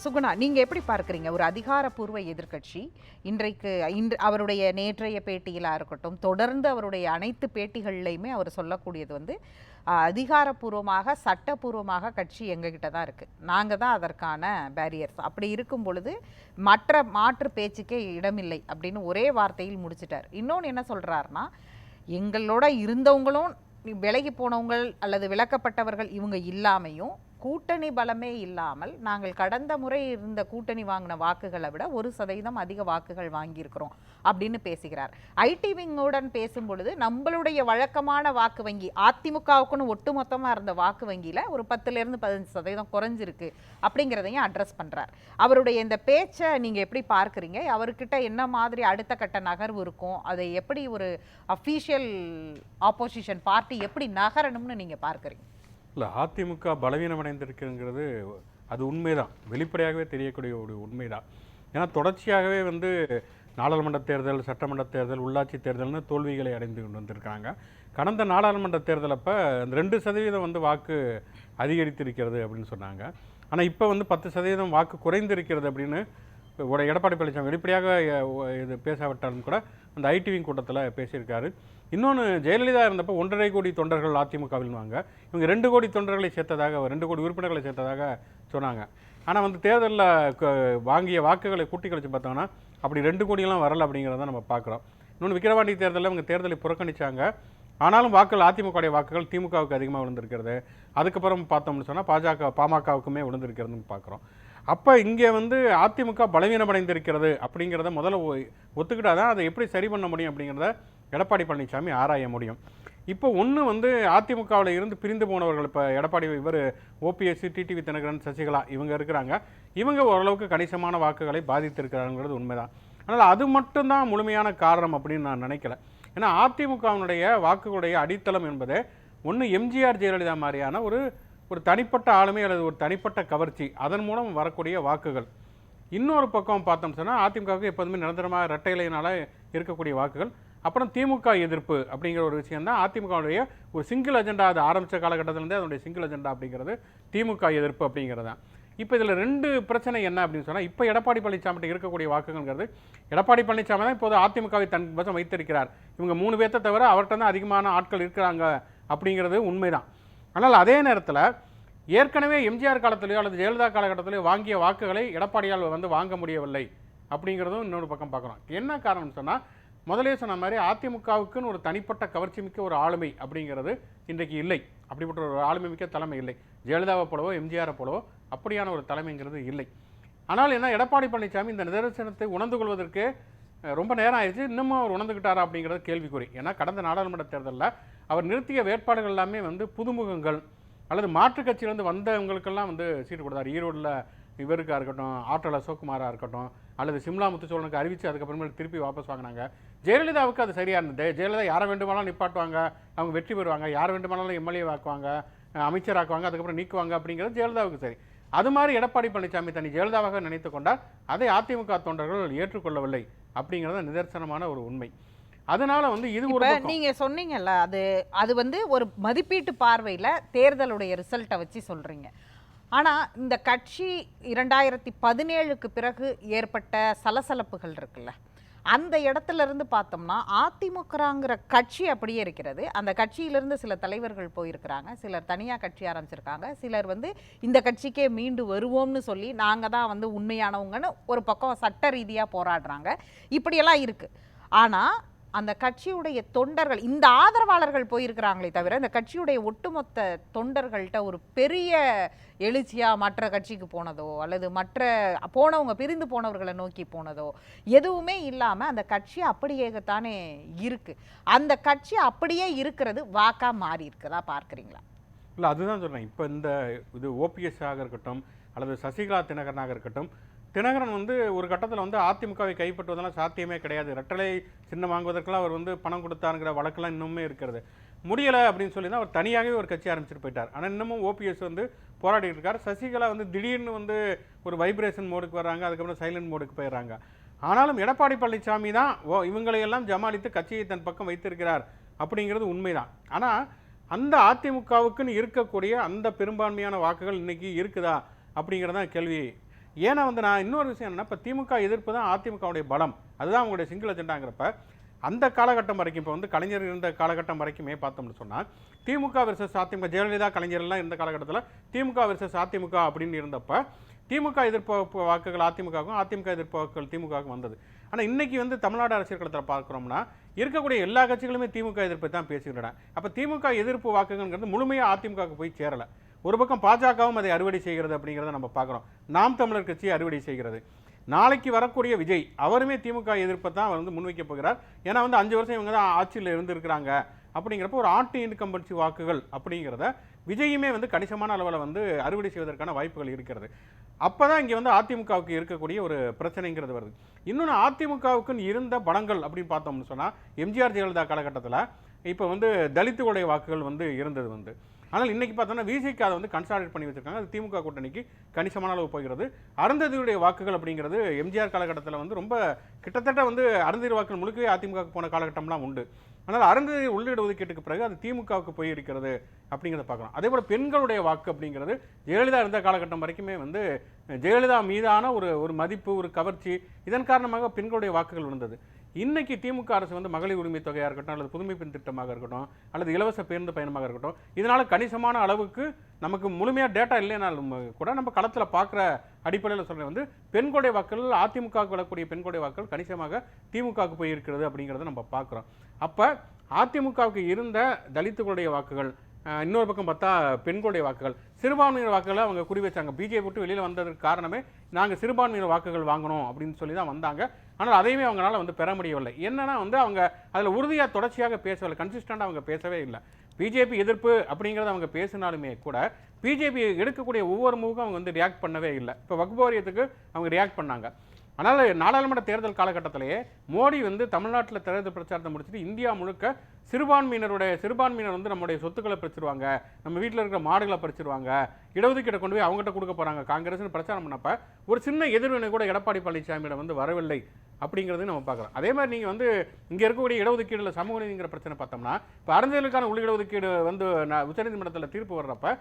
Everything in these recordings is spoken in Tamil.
சுகுணா, நீங்க எப்படி பார்க்குறீங்க? ஒரு அதிகாரப்பூர்வ எதிர்க்கட்சி இன்று அவருடைய நேற்றைய பேட்டியிலா இருக்கட்டும், தொடர்ந்து அவருடைய அனைத்து பேட்டிகள்லையுமே அவர் சொல்லக்கூடியது வந்து அதிகாரப்பூர்வமாக சட்டப்பூர்வமாக கட்சி எங்ககிட்ட தான் இருக்கு, நாங்க தான் அதற்கான பேரியர்ஸ். அப்படி இருக்கும் பொழுது மாற்று பேச்சுக்கே இடமில்லை அப்படின்னு ஒரே வார்த்தையில் முடிச்சிட்டார். இன்னொன்று என்ன சொல்றாருன்னா, எங்களோட இருந்தவங்களும் விலகி போனவங்கள் அல்லது விலக்கப்பட்டவர்கள் இவங்க இல்லாமையும் கூட்டணி பலமே இல்லாமல் நாங்கள் கடந்த முறை இருந்த கூட்டணி வாங்கின வாக்குகளை விட 1% அதிக வாக்குகள் வாங்கியிருக்கிறோம் அப்படின்னு பேசுகிறார். ஐடி விங்குடன் பேசும்பொழுது நம்மளுடைய வழக்கமான வாக்கு வங்கி அதிமுகவுக்குன்னு ஒட்டுமொத்தமாக இருந்த வாக்கு வங்கியில் ஒரு 10% 15% குறைஞ்சிருக்கு அப்படிங்கிறதையும் அட்ரஸ் பண்ணுறார். அவருடைய இந்த பேச்சை நீங்கள் எப்படி பார்க்குறீங்க? அவர்கிட்ட என்ன மாதிரி அடுத்த கட்ட நகர்வு இருக்கும்? அதை எப்படி ஒரு அஃபீஷியல் ஆப்போசிஷன் பார்ட்டி எப்படி நகரணும்னு நீங்கள் பார்க்குறீங்க? இல்லை, அதிமுக பலவீனமடைந்திருக்குங்கிறது அது உண்மைதான், வெளிப்படையாகவே தெரியக்கூடிய ஒரு உண்மைதான். ஏன்னா தொடர்ச்சியாகவே வந்து நாடாளுமன்ற தேர்தல், சட்டமன்ற தேர்தல், உள்ளாட்சி தேர்தல்னு தோல்விகளை அடைந்து கொண்டு வந்திருக்காங்க. கடந்த நாடாளுமன்ற தேர்தல் அப்போ 2% வந்து வாக்கு அதிகரித்திருக்கிறது அப்படின்னு சொன்னாங்க. ஆனால் இப்போ வந்து 10% வாக்கு குறைந்திருக்கிறது அப்படின்னு எடப்பாடி பழனிசாமி வெளிப்படையாக இது பேசாவிட்டாலும் கூட அந்த ஐடி விங் கூட்டத்தில் பேசியிருக்காரு. இன்னொன்று, ஜெயலலிதா இருந்தப்போ 1.5 கோடி தொண்டர்கள் அதிமுகவில் வாங்க, இவங்க 2 கோடி தொண்டர்களை சேர்த்ததாக, 2 கோடி உறுப்பினர்களை சேர்த்ததாக சொன்னாங்க. ஆனால் வந்து தேர்தலில் வாங்கிய வாக்குகளை கூட்டி கழிச்சு பார்த்தோம்னா அப்படி 2 கோடியெல்லாம் வரலை அப்படிங்கிறத நம்ம பார்க்குறோம். இன்னொன்று, விக்கிரவாண்டி தேர்தலில் இவங்க தேர்தலை புறக்கணித்தாங்க, ஆனாலும் வாக்குகள் அதிமுகவுடைய வாக்குகள் திமுகவுக்கு அதிகமாக விழுந்திருக்கிறது. அதுக்கப்புறம் பார்த்தோம்னு சொன்னால் பாமகவுக்குமே விழுந்திருக்கிறதுன்னு பார்க்குறோம். அப்போ இங்கே வந்து அதிமுக பலவீனமடைந்திருக்கிறது அப்படிங்கிறத முதல்ல ஒத்துக்கிட்டாதான் அதை எப்படி சரி பண்ண முடியும் அப்படிங்கிறத எடப்பாடி பழனிசாமி ஆராய முடியும். இப்போ ஒன்று வந்து அதிமுகவில் இருந்து பிரிந்து போனவர்கள், இப்போ எடப்பாடி இவர் ஓபிஎஸ், டிடிவி தினகரன், சசிகலா இவங்க இருக்கிறாங்க. இவங்க ஓரளவுக்கு கணிசமான வாக்குகளை பாதித்திருக்கிறாங்கிறது உண்மைதான். ஆனால் அது மட்டும்தான் முழுமையான காரணம் அப்படின்னு நான் நினைக்கல. ஏன்னா அதிமுகவினுடைய வாக்குகளுடைய அடித்தளம் என்பது ஒன்று எம்ஜிஆர் ஜெயலலிதா மாதிரியான ஒரு தனிப்பட்ட ஆளுமை அல்லது ஒரு தனிப்பட்ட கவர்ச்சி, அதன் மூலம் வரக்கூடிய வாக்குகள். இன்னொரு பக்கம் பார்த்தோம்னு சொன்னால் அதிமுகவுக்கு எப்போதுமே நிரந்தரமாக இரட்டை இலையினால் இருக்கக்கூடிய வாக்குகள். அப்புறம் திமுக எதிர்ப்பு அப்படிங்கிற ஒரு விஷயம் தான் அதிமுகவுடைய ஒரு சிங்கிள் அஜெண்டா. அது ஆரம்பித்த காலகட்டத்திலேருந்தே அதனுடைய சிங்கிள் அஜெண்டா அப்படிங்கிறது திமுக எதிர்ப்பு அப்படிங்கிறது தான். இப்போ இதில் 2 பிரச்சனை என்ன அப்படின்னு சொன்னால், இப்போ எடப்பாடி பழனிசாமிகிட்ட இருக்கக்கூடிய வாக்குகள்ங்கிறது, எடப்பாடி பழனிசாமி தான் இப்போது அதிமுகவை தன் வசம் வைத்திருக்கிறார். இவங்க 3 பேர்த்தை தவிர அவர்கிட்ட தான் அதிகமான ஆட்கள் இருக்கிறாங்க அப்படிங்கிறது உண்மைதான். ஆனால் அதே நேரத்தில் ஏற்கனவே எம்ஜிஆர் காலத்திலேயோ அல்லது ஜெயலலிதா காலகட்டத்திலேயோ வாங்கிய வாக்குகளை எடப்பாடியால் வந்து வாங்க முடியவில்லை அப்படிங்கிறதும் இன்னொரு பக்கம் பார்க்குறோம். என்ன காரணம்னு சொன்னால், முதலே சொன்ன மாதிரி அதிமுகவுக்குன்னு ஒரு தனிப்பட்ட கவர்ச்சி மிக்க ஒரு ஆளுமை அப்படிங்கிறது இன்றைக்கு இல்லை. அப்படிப்பட்ட ஒரு ஆளுமை மிக்க தலைமை இல்லை. ஜெயலலிதாவை போலவோ எம்ஜிஆரை போலவோ அப்படியான ஒரு தலைமைங்கிறது இல்லை. ஆனால் என்ன, எடப்பாடி பழனிசாமி இந்த நிதர்சனத்தை உணர்ந்து கொள்வதற்கு ரொம்ப நேரம் ஆயிடுச்சு. இன்னமும் அவர் உணர்ந்துக்கிட்டாரா அப்படிங்கிறது கேள்விக்குறி. ஏன்னா கடந்த நாடாளுமன்ற தேர்தலில் அவர் நிறுத்திய வேட்பாளர்கள் எல்லாமே வந்து புதுமுகங்கள் அல்லது மாற்றுக் கட்சியிலேருந்து வந்தவங்களுக்கெல்லாம் வந்து சீட்டு கொடுத்தார். ஈரோடில் இவருக்காக இருக்கட்டும், ஆற்றல் அசோக்குமாராக இருக்கட்டும், அல்லது சிம்லா முத்துச்சோழனுக்கு அறிவித்து அதுக்கப்புறமேல் திருப்பி வாபஸ் வாங்கினாங்க. ஜெயலலிதாவுக்கு அது சரியாக இருந்தது. ஜெயலலிதா யாரை வேண்டுமானாலும் நிப்பாட்டுவாங்க, அவங்க வெற்றி பெறுவாங்க, யார் வேண்டுமானாலும் எம்எல்ஏ ஆக்குவாங்க, அமைச்சராக்குவாங்க, அதுக்கப்புறம் நீக்குவாங்க அப்படிங்கிறது ஜெயலலிதாவுக்கு சரி. அது மாதிரி எடப்பாடி பழனிசாமி தனி ஜெயலலிதாவாக நினைத்து கொண்டார். அதை அதிமுக தொண்டர்கள் ஏற்றுக்கொள்ளவில்லை அப்படிங்கிறது நிதர்சனமான ஒரு உண்மை. அதனால வந்து இது ஒரு நீங்க சொன்னீங்கல்ல, அது வந்து ஒரு மதிப்பீட்டு பார்வையில் தேர்தலுடைய ரிசல்ட்டை வச்சு சொல்றீங்க. ஆனால் இந்த கட்சி 2017க்கு பிறகு ஏற்பட்ட சலசலப்புகள் இருக்குல்ல, அந்த இடத்துல இருந்து பார்த்தோம்னா அதிமுகங்கிற கட்சி அப்படியே இருக்கிறது. அந்த கட்சியிலிருந்து சில தலைவர்கள் போயிருக்கிறாங்க, சிலர் தனியாக கட்சி ஆரம்பிச்சிருக்காங்க, சிலர் வந்து இந்த கட்சிக்கே மீண்டு வருவோம்னு சொல்லி நாங்கள் தான் வந்து உண்மையானவங்கன்னு ஒரு பக்கம் சட்ட ரீதியாக போராடுறாங்க. இப்படியெல்லாம் இருக்குது. ஆனால் அந்த கட்சியுடைய தொண்டர்கள், இந்த ஆதரவாளர்கள் போயிருக்கிறாங்களே தவிர இந்த கட்சியுடைய ஒட்டுமொத்த தொண்டர்கள்ட்ட ஒரு பெரிய எழுச்சியா மற்ற கட்சிக்கு போனதோ அல்லது மற்ற போனவங்க பிரிந்து போனவர்களை நோக்கி போனதோ எதுவுமே இல்லாம அந்த கட்சி அப்படியேத்தானே இருக்கு. அந்த கட்சி அப்படியே இருக்கிறது வாக்கா மாறி இருக்குதா பார்க்குறீங்களா? இல்லை, அதுதான் சொல்றேன். இப்போ இது ஓபிஎஸ் ஆக இருக்கட்டும் அல்லது சசிகலா தினகரனாக இருக்கட்டும், தினகரன் வந்து ஒரு கட்டத்தில் வந்து அதிமுகவை கைப்பற்றுவதெல்லாம் சாத்தியமே கிடையாது. ரெட்டலை சின்னம் வாங்குவதற்கெல்லாம் அவர் வந்து பணம் கொடுத்தாருங்கிற வழக்கெல்லாம் இன்னுமே இருக்கிறது. முடியலை அப்படின்னு சொல்லி தான் அவர் தனியாகவே ஒரு கட்சி ஆரம்பிச்சுட்டு போயிட்டார். ஆனால் இன்னமும் ஓபிஎஸ் வந்து போராடிட்டு இருக்கார். சசிகலா வந்து திடீர்னு வந்து ஒரு வைப்ரேஷன் மோடுக்கு வர்றாங்க, அதுக்கப்புறம் சைலண்ட் மோடுக்கு போயிடுறாங்க. ஆனாலும் எடப்பாடி பழனிசாமி தான் இவங்களையெல்லாம் ஜமாளித்து கட்சியை தன் பக்கம் வைத்திருக்கிறார் அப்படிங்கிறது உண்மைதான். ஆனால் அந்த அதிமுகவுக்குன்னு இருக்கக்கூடிய அந்த பெரும்பான்மையான வாக்குகள் இன்னைக்கு இருக்குதா அப்படிங்கிறதான் கேள்வி. ஏன்னா வந்து நான் இன்னொரு விஷயம் என்னன்னா, இப்போ திமுக எதிர்ப்பு தான் அதிமுகவுடைய பலம், அதுதான் அவங்களுடைய சிங்கிள் அஜெண்டாங்கிறப்ப அந்த காலகட்டம் வரைக்கும், இப்போ வந்து கலைஞர் இருந்த காலகட்டம் வரைக்குமே பார்த்தோம்னு சொன்னால் திமுக வெர்சஸ் அதிமுக, ஜெயலலிதா கலைஞர்லாம் இருந்த காலகட்டத்தில் திமுக வெர்சஸ் அதிமுக அப்படின்னு இருந்தப்ப திமுக எதிர்ப்பு வாக்குகள் அதிமுகவுக்கும், அதிமுக எதிர்ப்பு வாக்குகள் திமுகவுக்கும் வந்தது. ஆனால் இன்னைக்கு வந்து தமிழ்நாடு அரசியல் களத்தில் பார்க்குறோம்னா இருக்கக்கூடிய எல்லா கட்சிகளுமே திமுக எதிர்ப்பை தான் பேசுகின்றன. அப்போ திமுக எதிர்ப்பு வாக்குகள்ங்கிறது முழுமையாக அதிமுகவுக்கு போய் சேரலை. ஒரு பக்கம் பாஜகவும் அதை அறுவடை செய்கிறது அப்படிங்கிறத நம்ம பார்க்குறோம். நாம் தமிழர் கட்சி அறுவடை செய்கிறது. நாளைக்கு வரக்கூடிய விஜய் அவருமே திமுக எதிர்ப்பை தான் வந்து முன்வைக்க போகிறார். ஏன்னா வந்து 5 வருஷம் இவங்க தான் ஆட்சியில் இருந்திருக்கிறாங்க. அப்படிங்கிறப்போ ஒரு ஆன்டி இன்கம்பன்சி வாக்குகள் அப்படிங்கிறத விஜயுமே வந்து கணிசமான அளவில் வந்து அறுவடை செய்வதற்கான வாய்ப்புகள் இருக்கிறது. அப்போ தான் இங்கே வந்து அதிமுகவுக்கு இருக்கக்கூடிய ஒரு பிரச்சனைங்கிறது வருது. இன்னொன்று, அதிமுகவுக்குன்னு இருந்த பலங்கள் அப்படின்னு பார்த்தோம்னு சொன்னால் எம்ஜிஆர் ஜெயலலிதா காலகட்டத்தில் இப்போ வந்து தலித்துகளுடைய வாக்குகள் வந்து இருந்தது வந்து. ஆனால் இன்றைக்கி பார்த்தோன்னா விசிக்கு அதை வந்து கன்சாலிடேட் பண்ணி வச்சுருக்காங்க. அது திமுக கூட்டணிக்கு கணிசமான அளவு போகிறது. அருந்ததியுடைய வாக்குகள் அப்படிங்கிறது எம்ஜிஆர் காலகட்டத்தில் வந்து ரொம்ப கிட்டத்தட்ட வந்து அருந்ததி வாக்குகள் முழுக்கவே அதிமுகவுக்கு போன காலகட்டம்லாம் உண்டு. ஆனால் அருந்ததி உள்ளீடு ஒதுக்கீட்டுக்கு பிறகு அது திமுகவுக்கு போயிருக்கிறது அப்படிங்கிறத பார்க்கலாம். அதே போல் பெண்களுடைய வாக்கு அப்படிங்கிறது ஜெயலலிதா இருந்த காலகட்டம் வரைக்குமே வந்து ஜெயலலிதா மீதான ஒரு மதிப்பு, ஒரு கவர்ச்சி, இதன் காரணமாக பெண்களுடைய வாக்குகள் விழுந்தது. இன்னைக்கு திமுக அரசு வந்து மகளிர் உரிமை தொகையாக இருக்கட்டும், அல்லது புதுமை பெண் திட்டமாக இருக்கட்டும், அல்லது இலவச பேருந்து பயணமாக இருக்கட்டும், இதனால் கணிசமான அளவுக்கு நமக்கு முழுமையாக டேட்டா இல்லைனாலும் கூட நம்ம களத்தில் பார்க்குற அடிப்படையில் சொல்கிறேன் வந்து பெண்களுடைய வாக்குகள், அதிமுகவுக்கு வரக்கூடிய பெண்களுடைய வாக்குகள் கணிசமாக திமுகவுக்கு போய் இருக்கிறது அப்படிங்கிறத நம்ம பார்க்குறோம். அப்போ அதிமுகவுக்கு இருந்த தலித்துகளுடைய வாக்குகள், இன்னொரு பக்கம் பார்த்தா பெண்களுடைய வாக்குகள், சிறுபான்மையினர் வாக்குகளை அவங்க குறி வச்சாங்க. பிஜேபி விட்டு வெளியில் வந்ததுக்கு காரணமே நாங்கள் சிறுபான்மையினர் வாக்குகள் வாங்கணும் அப்படின்னு சொல்லி தான் வந்தாங்க. ஆனால் அதையுமே அவங்களால வந்து பெற முடியவில்லை. என்னன்னா வந்து அவங்க அதில் உறுதியாக தொடர்ச்சியாக பேசவில்லை, கன்சிஸ்டண்டாக அவங்க பேசவே இல்லை. பிஜேபி எதிர்ப்பு அப்படிங்கிறத அவங்க பேசினாலுமே கூட பிஜேபி எடுக்கக்கூடிய ஒவ்வொரு மூவுக்கும் அவங்க வந்து ரியாக்ட் பண்ணவே இல்லை. இப்போ வக்ஃப் வாரியத்துக்கு அவங்க ரியாக்ட் பண்ணாங்க. ஆனால் நாடாளுமன்ற தேர்தல் காலகட்டத்திலேயே மோடி வந்து தமிழ்நாட்டில் தேர்தல் பிரச்சாரத்தை முடிச்சுட்டு இந்தியா முழுக்க சிறுபான்மையினர் வந்து நம்முடைய சொத்துக்களை பறிச்சிருவாங்க, நம்ம வீட்டில் இருக்கிற மாடுகளை பறிச்சிருவாங்க, இடஒதுக்கீட்டை கொண்டு போய் அவங்ககிட்ட கொடுக்க போகிறாங்க காங்கிரஸ்னு பிரச்சாரம் பண்ணப்ப ஒரு சின்ன எதிர்வினை கூட எடப்பாடி பழனிசாமியிடம் வந்து வரவில்லை அப்படிங்கிறது நம்ம பார்க்குறோம். அதே மாதிரி நீங்கள் வந்து இங்கே இருக்கக்கூடிய இடஒதுக்கீடுல சமூக நீதிங்கிற பிரச்சனை பார்த்தோம்னா, இப்போ அருந்ததியர்களுக்கான உள் இடஒதுக்கீடு வந்து உச்சநீதிமன்றத்தில் தீர்ப்பு வர்றப்ப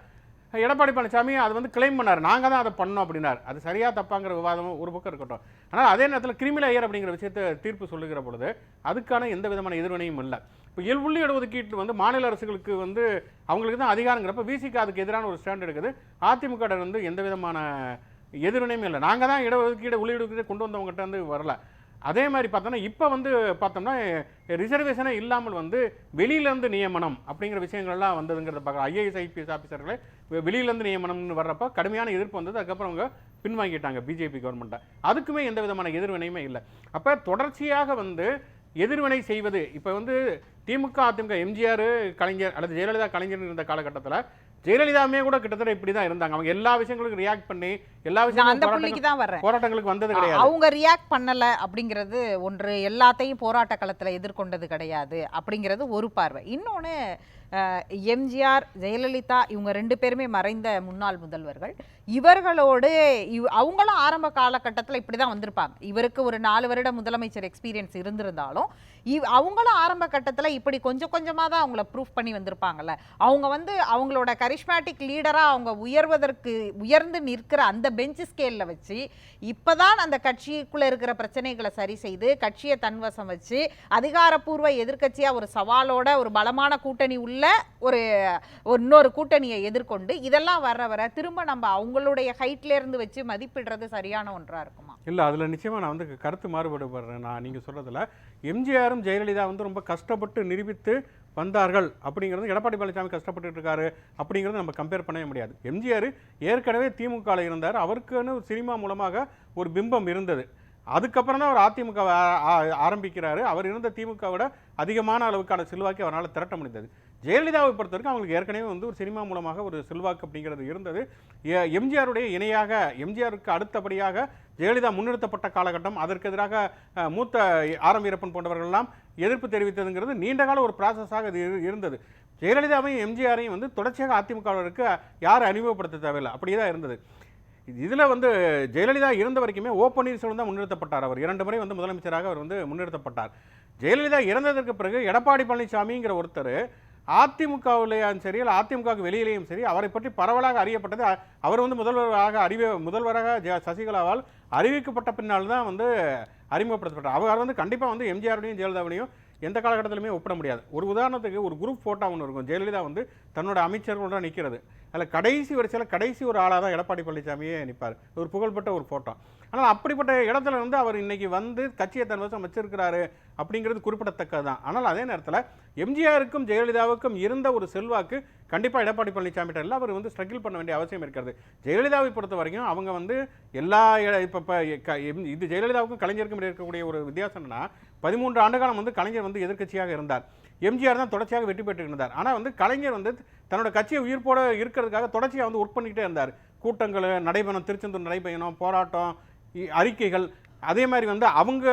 எடப்பாடி பழனிசாமி அது வந்து கிளைம் பண்ணார், நாங்கள் தான் அதை பண்ணோம் அப்படின்னார். அது சரியா தப்பாங்கிற விவாதம் ஒரு பக்கம் இருக்கட்டும். ஆனால் அதே நேரத்தில் கிரிமினல் ஐயர் அப்படிங்கிற விஷயத்தை தீர்ப்பு சொல்லுகிற பொழுது அதுக்கான எந்த விதமான எதிர்வினையும் இல்லை. இப்போ உள் இடஒதுக்கீட்டு வந்து மாநில அரசுகளுக்கு வந்து அவங்களுக்கு தான் அதிகாரங்கிறப்ப விசிக்கு அதுக்கு எதிரான ஒரு ஸ்டாண்ட் எடுக்குது. அதிமுக வந்து எந்த விதமான எதிர்வினையும் இல்லை. நாங்கள் தான் இடஒதுக்கீடு உள் இடஒதுக்கீடு கொண்டு வந்தவங்ககிட்ட வந்து வரல. அதே மாதிரி பார்த்தோம்னா இப்போ வந்து பார்த்தோம்னா ரிசர்வேஷனே இல்லாமல் வந்து வெளியிலேருந்து நியமனம் அப்படிங்கிற விஷயங்கள்லாம் வந்ததுங்கிறத பார்க்குறோம். ஐஏஎஸ் ஐபிஎஸ் ஆஃபீஸர்களை வெளியிலேருந்து நியமனம்னு வர்றப்போ கடுமையான எதிர்ப்பு வந்தது. அதுக்கப்புறம் அவங்க பின்வாங்கிட்டாங்க பிஜேபி கவர்மெண்ட்டை. அதுக்குமே எந்த விதமான எதிர்வினையுமே இல்லை. அப்போ தொடர்ச்சியாக வந்து எதிர்வினை செய்வது, இப்போ வந்து திமுக அதிமுக எம்ஜிஆர் கலைஞர் அல்லது ஜெயலலிதா கலைஞர் இருந்த காலகட்டத்தில் ஜெயலலிதாமே கூட கிட்டத்தட்ட இப்படி தான் இருந்தாங்க. அவங்க எல்லா விஷயங்களுக்கும் ரியாக்ட் பண்ணி எல்லா விஷயங்களும் போராட்டங்களுக்கு வந்தது கிடையாது. அவங்க ரியாக்ட் பண்ணல அப்படிங்கிறது ஒன்று, எல்லாத்தையும் போராட்ட களத்தில் எதிர்கொண்டது கிடையாது அப்படிங்கிறது ஒரு பார்வை. இன்னொன்று, எம்ஜிஆர் ஜெயலலிதா இவங்க 2 பேருமே மறைந்த முன்னாள் முதல்வர்கள். இவர்களோடு அவங்களும் ஆரம்ப காலகட்டத்தில் இப்படி தான் வந்திருப்பாங்க. இவருக்கு ஒரு 4 வருட முதலமைச்சர் எக்ஸ்பீரியன்ஸ் இருந்திருந்தாலும் அவங்களும் ஆரம்ப கட்டத்தில் இப்படி கொஞ்சம் கொஞ்சமாக தான் அவங்கள ப்ரூஃப் பண்ணி வந்திருப்பாங்கல்ல. அவங்க வந்து அவங்களோட கரிஷ்மேட்டிக் லீடராக அவங்க உயர்ந்து நிற்கிற அந்த பெஞ்ச் ஸ்கேலில் வச்சு இப்போதான் அந்த கட்சிக்குள்ளே இருக்கிற பிரச்சனைகளை சரி செய்து கட்சியை தன்வசம் வச்சு அதிகாரப்பூர்வ எதிர்க்கட்சியாக ஒரு சவாலோட ஒரு பலமான கூட்டணி உள்ள ஒரு இன்னொரு கூட்டணியை எதிர்கொண்டு இதெல்லாம் வர திரும்ப நம்ம அவங்களுடைய ஹைட்ல இருந்து வச்சு மதிப்பிடுறது சரியான ஒன்றா இருக்குமா? இல்லை, அதில் நிச்சயமாக நான் வந்து கருத்து மாறுபடுறேன். நான் நீங்கள் சொல்கிறதுல எம்ஜிஆரும் ஜெயலலிதா வந்து ரொம்ப கஷ்டப்பட்டு நிரூபித்து வந்தார்கள் அப்படிங்கிறது, எடப்பாடி பழனிசாமி கஷ்டப்பட்டு இருக்காரு அப்படிங்கிறது நம்ம கம்பேர் பண்ணவே முடியாது. எம்ஜிஆர் ஏற்கனவே திமுகவில் இருந்தார், அவருக்குன்னு சினிமா மூலமாக ஒரு பிம்பம் இருந்தது. அதுக்கப்புறம் தான் அவர் அதிமுக ஆரம்பிக்கிறாரு. அவர் இருந்த திமுகவோட அதிகமான அளவுக்கான செல்வாக்கை அவரால் திரட்ட முடிந்தது. ஜெயலலிதாவை பொறுத்த வரைக்கும் அவங்களுக்கு ஏற்கனவே வந்து ஒரு சினிமா மூலமாக ஒரு செல்வாக்கு அப்படிங்கிறது இருந்தது. எம்ஜிஆருடைய இணையாக, எம்ஜிஆருக்கு அடுத்தபடியாக ஜெயலலிதா முன்னிறுத்தப்பட்ட காலகட்டம், அதற்கு எதிராக மூத்த ஆர் வீரப்பன் போன்றவர்கள்லாம் எதிர்ப்பு தெரிவித்ததுங்கிறது நீண்ட கால ஒரு ப்ராசஸாக இது இருந்தது. ஜெயலலிதாவையும் எம்ஜிஆரையும் வந்து தொடர்ச்சியாக அதிமுகவிற்கு யாரும் அறிமுகப்படுத்த தேவையில்லை, அப்படியே தான் இருந்தது. இதில் வந்து ஜெயலலிதா இருந்த வரைக்குமே ஓ பன்னீர்செல்வம் தான் முன்னிறுத்தப்பட்டார். அவர் 2 முறை வந்து முதலமைச்சராக அவர் வந்து முன்னிறுத்தப்பட்டார். ஜெயலலிதா இறந்ததற்கு பிறகு எடப்பாடி பழனிசாமிங்கிற ஒருத்தர் அதிமுகவிலேயும் சரி இல்லை அதிமுகவுக்கு வெளியிலேயும் சரி அவரை பற்றி பரவலாக அறியப்பட்டது அவர் வந்து முதல்வராக சசிகலாவால் அறிவிக்கப்பட்ட பின்னால் தான் வந்து அறிமுகப்படுத்தப்பட்டார். அவர் வந்து கண்டிப்பாக வந்து எம்ஜிஆருடையும் ஜெயலலிதாவுடையும் எந்த காலகட்டத்திலுமே ஒப்பிட முடியாது. ஒரு உதாரணத்துக்கு ஒரு குரூப் ஃபோட்டோ ஒன்று இருக்கும். ஜெயலலிதா வந்து தன்னோட அமைச்சர்களோட நிற்கிறது. அதில் கடைசி வரிசையில் கடைசி ஒரு ஆளாக தான் எடப்பாடி பழனிசாமியே நிற்பார். ஒரு புகழ்பெற்ற ஒரு ஃபோட்டோ. ஆனால் அப்படிப்பட்ட இடத்துல வந்து அவர் இன்னைக்கு வந்து கட்சியை தன் வசம் வச்சிருக்கிறாரு அப்படிங்கிறது குறிப்பிடத்தக்கது தான். ஆனால் அதே நேரத்தில் எம்ஜிஆருக்கும் ஜெயலலிதாவுக்கும் இருந்த ஒரு செல்வாக்கு கண்டிப்பாக எடப்பாடி பழனிசாமிகிட்ட இல்லை. அவர் வந்து ஸ்ட்ரகிள் பண்ண வேண்டிய அவசியம் இருக்கிறது. ஜெயலலிதாவை பொறுத்த வரைக்கும் அவங்க வந்து எல்லா இப்போ இது ஜெயலலிதாவுக்கும் கலைஞருக்கும் இருக்கக்கூடிய ஒரு வித்தியாசம் என்னன்னா 13 ஆண்டுகாலம் வந்து கலைஞர் வந்து எதிர்க்கட்சியாக இருந்தார். எம்ஜிஆர் தான் தொடர்ச்சியாக வெற்றி பெற்று இருந்தார். ஆனால் வந்து கலைஞர் வந்து தன்னோட கட்சியை உயிர்ப்போட இருக்கிறதுக்காக தொடர்ச்சியாக வந்து ஒர்க் பண்ணிக்கிட்டே இருந்தார். கூட்டங்கள் நடைபெறும், திருச்செந்தூர் நடைபெறணும், போராட்டம், அறிக்கைகள், அதே மாதிரி வந்து அவங்க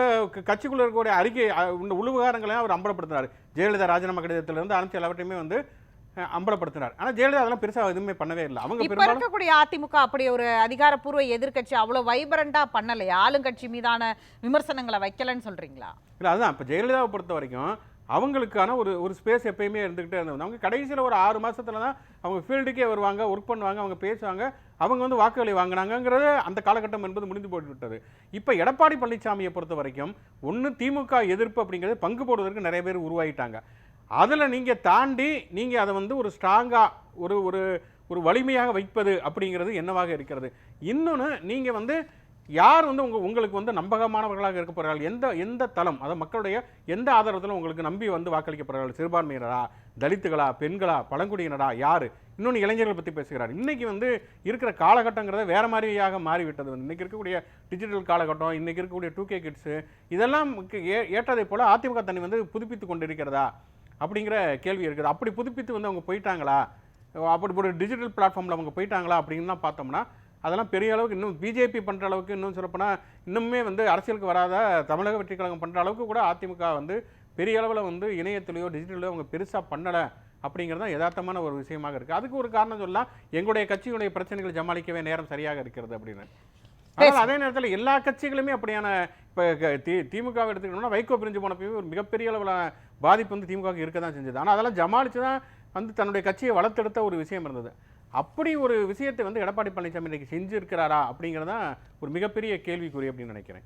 கட்சிக்குள்ள இருக்கக்கூடிய அறிக்கை உள்விவகாரங்களையும் அவர் அம்பலப்படுத்தினார். ஜெயலலிதா ராஜினாமா கடிதத்திலிருந்து அனைத்து எல்லாவற்றையுமே வந்து அம்பலப்படுத்தினார். ஆனால் ஜெயலலிதா அதெல்லாம் பெருசாக எதுவுமே பண்ணவே இல்லை. அவங்க இப்ப இருக்கக்கூடிய அதிமுக அப்படி ஒரு அதிகாரப்பூர்வ எதிர்க்கட்சி அவ்வளவு வைப்ரண்டா பண்ணலையா? ஆளுங்கட்சி மீதான விமர்சனங்களை வைக்கலன்னு சொல்றீங்களா? இல்லை, அதுதான் இப்போ ஜெயலலிதாவை பொறுத்த வரைக்கும் அவங்களுக்கான ஒரு ஸ்பேஸ் எப்பயுமே இருந்துகிட்டே இருந்தது. அவங்க கடைசியில் ஒரு 6 மாசத்துல தான் அவங்க ஃபீல்டுக்கே வருவாங்க, ஒர்க் பண்ணுவாங்க, அவங்க பேசுவாங்க, அவங்க வந்து வாக்குகளை வாங்கினாங்கிறது அந்த காலகட்டம் என்பது முடிந்து போட்டு விட்டது. இப்போ எடப்பாடி பழனிசாமியை பொறுத்த வரைக்கும் ஒன்று திமுக எதிர்ப்பு அப்படிங்கிறது பங்கு போடுவதற்கு நிறைய பேர் உருவாயிட்டாங்க. அதில் நீங்கள் தாண்டி நீங்கள் அதை வந்து ஒரு ஸ்ட்ராங்காக ஒரு ஒரு ஒரு வலிமையாக வைப்பது அப்படிங்கிறது என்னவாக இருக்கிறது? இன்னொன்று நீங்கள் வந்து யார் வந்து உங்களுக்கு வந்து நம்பகமானவர்களாக இருக்க போகிறார்கள்? எந்த தளம், அதாவது மக்களுடைய எந்த ஆதரவத்தில் உங்களுக்கு நம்பி வந்து வாக்களிக்கப்படுறார்கள்? சிறுபான்மையினரா, தலித்துகளா, பெண்களா, பழங்குடியினரா, யார்? இன்னொன்று இளைஞர்கள் பற்றி பேசுகிறார். இன்றைக்கி வந்து இருக்கிற காலகட்டங்கிறத வேறு மாதிரியாக மாறிவிட்டது. இன்றைக்கி இருக்கக்கூடிய டிஜிட்டல் காலகட்டம், இன்றைக்கி இருக்கக்கூடிய 2K கிட்ஸு, இதெல்லாம் ஏற்றதை போல் அதிமுக தன்னை வந்து புதுப்பித்து கொண்டிருக்கிறதா அப்படிங்கிற கேள்வி இருக்குது. அப்படி புதுப்பித்து வந்து அவங்க போயிட்டாங்களா, அப்படி ஒரு டிஜிட்டல் பிளாட்ஃபார்மில் அவங்க போயிட்டாங்களா அப்படின்லாம் பார்த்தோம்னா அதெல்லாம் பெரிய அளவுக்கு இன்னும் பிஜேபி பண்ணுற அளவுக்கு, இன்னும் சொல்லப்போனால் இன்னுமே வந்து அரசியலுக்கு வராத தமிழக வெற்றி கழகம் பண்ணுற அளவுக்கு கூட அதிமுக வந்து பெரிய அளவில் வந்து இணையத்திலேயோ டிஜிட்டலையோ அவங்க பெருசாக பண்ணலை அப்படிங்கிறது தான் யதார்த்தமான ஒரு விஷயமாக இருக்குது. அதுக்கு ஒரு காரணம் சொல்லலாம், எங்களுடைய கட்சியுடைய பிரச்சனைகளை சமாளிக்கவே நேரம் சரியாக இருக்கிறது அப்படின்னு. ஆனால் அதே நேரத்தில் எல்லா கட்சிகளுமே அப்படியான இப்போ திமுகவை எடுத்துக்கிட்டோம்னா வைகோ பிரிஞ்சு போனப்பவே ஒரு மிகப்பெரிய அளவில் பாதிப்பு வந்து திமுகவுக்கு இருக்க தான் செஞ்சது. ஆனால் அதெல்லாம் ஜமாளித்து தான் வந்து தன்னுடைய கட்சியை வளர்த்தெடுத்த ஒரு விஷயம் இருந்தது. அப்படி ஒரு விஷயத்தை வந்து எடப்பாடி பழனிசாமி இன்னைக்கு செஞ்சிருக்கிறாரா அப்படிங்கிறதான் ஒரு மிகப்பெரிய கேள்விக்குறி அப்படின்னு நினைக்கிறேன்.